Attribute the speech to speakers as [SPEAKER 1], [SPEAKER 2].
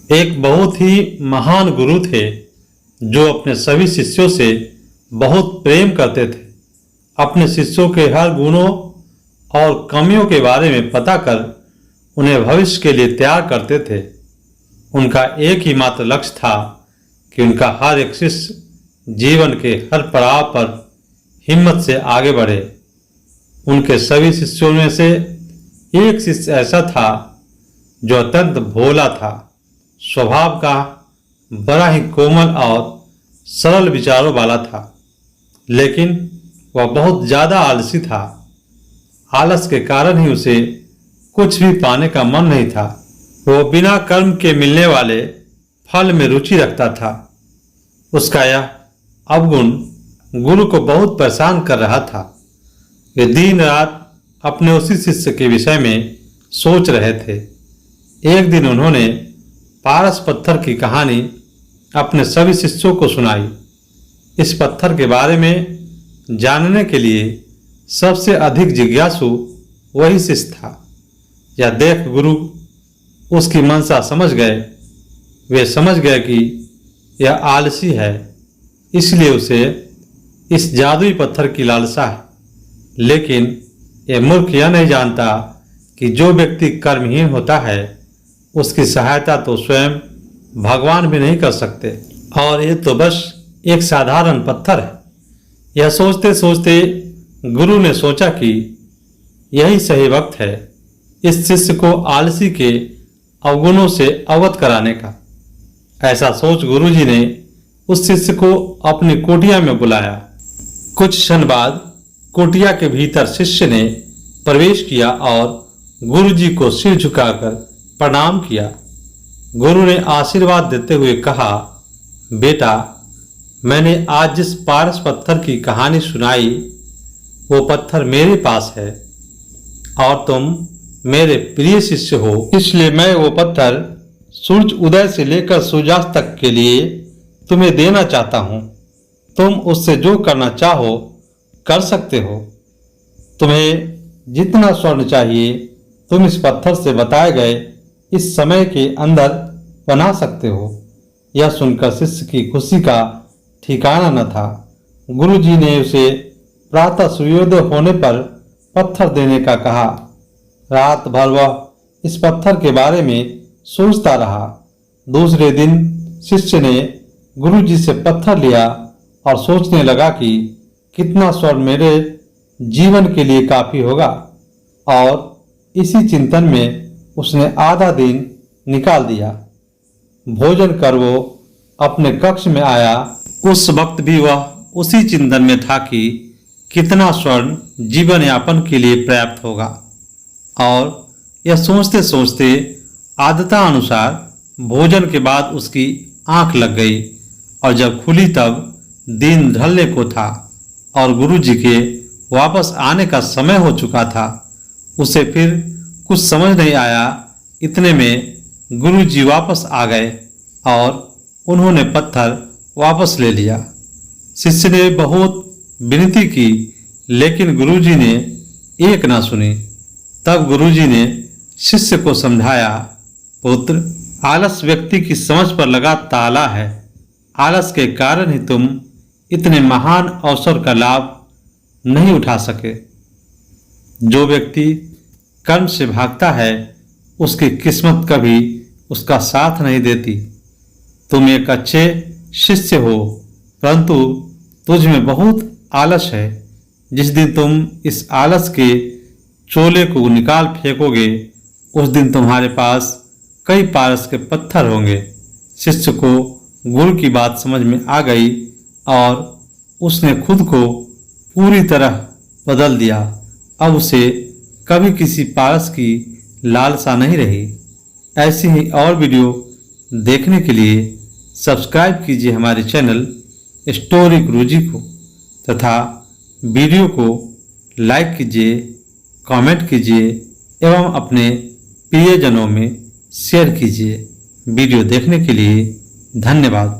[SPEAKER 1] एक बहुत ही महान गुरु थे जो अपने सभी शिष्यों से बहुत प्रेम करते थे। अपने शिष्यों के हर गुणों और कमियों के बारे में पता कर उन्हें भविष्य के लिए तैयार करते थे। उनका एक ही मात्र लक्ष्य था कि उनका हर एक शिष्य जीवन के हर पड़ाव पर हिम्मत से आगे बढ़े। उनके सभी शिष्यों में से एक शिष्य ऐसा था जो अत्यंत भोला था, स्वभाव का बड़ा ही कोमल और सरल विचारों वाला था, लेकिन वह बहुत ज्यादा आलसी था। आलस के कारण ही उसे कुछ भी पाने का मन नहीं था। वो बिना कर्म के मिलने वाले फल में रुचि रखता था। उसका यह अवगुण गुरु को बहुत परेशान कर रहा था। वे दिन रात अपने उसी शिष्य के विषय में सोच रहे थे। एक दिन उन्होंने पारस पत्थर की कहानी अपने सभी शिष्यों को सुनाई। इस पत्थर के बारे में जानने के लिए सबसे अधिक जिज्ञासु वही शिष्य था। यह देख गुरु उसकी मंशा समझ गए। वे समझ गए कि यह आलसी है, इसलिए उसे इस जादुई पत्थर की लालसा है। लेकिन यह मूर्ख यह नहीं जानता कि जो व्यक्ति कर्महीन होता है उसकी सहायता तो स्वयं भगवान भी नहीं कर सकते, और ये तो बस एक साधारण पत्थर है। यह सोचते सोचते गुरु ने सोचा कि यही सही वक्त है इस शिष्य को आलसी के अवगुणों से अवगत कराने का। ऐसा सोच गुरुजी ने उस शिष्य को अपनी कुटिया में बुलाया। कुछ क्षण बाद कुटिया के भीतर शिष्य ने प्रवेश किया और गुरुजी को सिर झुकाकर प्रणाम किया। गुरु ने आशीर्वाद देते हुए कहा, बेटा, मैंने आज जिस पारस पत्थर की कहानी सुनाई वो पत्थर मेरे पास है और तुम मेरे प्रिय शिष्य हो, इसलिए मैं वो पत्थर सूरज उदय से लेकर सूर्यास्त तक के लिए तुम्हें देना चाहता हूं। तुम उससे जो करना चाहो कर सकते हो। तुम्हें जितना स्वर्ण चाहिए तुम इस पत्थर से बताए गए इस समय के अंदर बना सकते हो। यह सुनकर शिष्य की खुशी का ठिकाना न था। गुरुजी ने उसे प्रातः सूर्योदय होने पर पत्थर देने का कहा। रात भर वह इस पत्थर के बारे में सोचता रहा। दूसरे दिन शिष्य ने गुरुजी से पत्थर लिया और सोचने लगा कि कितना स्वर्ण मेरे जीवन के लिए काफी होगा, और इसी चिंतन में उसने आधा दिन निकाल दिया। भोजन कर वो अपने कक्ष में आया। उस वक्त भी वह उसी चिंतन में था कि कितना स्वर्ण जीवन यापन के लिए पर्याप्त होगा, और यह सोचते सोचते आदतानुसार भोजन के बाद उसकी आंख लग गई, और जब खुली तब दिन ढलने को था और गुरुजी के वापस आने का समय हो चुका था। उसे फिर कुछ समझ नहीं आया। इतने में गुरुजी वापस आ गए और उन्होंने पत्थर वापस ले लिया। शिष्य ने बहुत विनती की, लेकिन गुरुजी ने एक ना सुनी। तब गुरुजी ने शिष्य को समझाया, पुत्र, आलस व्यक्ति की समझ पर लगा ताला है। आलस के कारण ही तुम इतने महान अवसर का लाभ नहीं उठा सके। जो व्यक्ति कर्म से भागता है उसकी किस्मत कभी उसका साथ नहीं देती। तुम एक अच्छे शिष्य हो, परंतु तुझ में बहुत आलस है। जिस दिन तुम इस आलस के चोले को निकाल फेंकोगे उस दिन तुम्हारे पास कई पारस के पत्थर होंगे। शिष्य को गुरु की बात समझ में आ गई और उसने खुद को पूरी तरह बदल दिया। अब उसे कभी किसी पारस की लालसा नहीं रही। ऐसी ही और वीडियो देखने के लिए सब्सक्राइब कीजिए हमारे चैनल स्टोरी गुरुजी को, तथा वीडियो को लाइक कीजिए, कमेंट कीजिए एवं अपने प्रियजनों में शेयर कीजिए। वीडियो देखने के लिए धन्यवाद।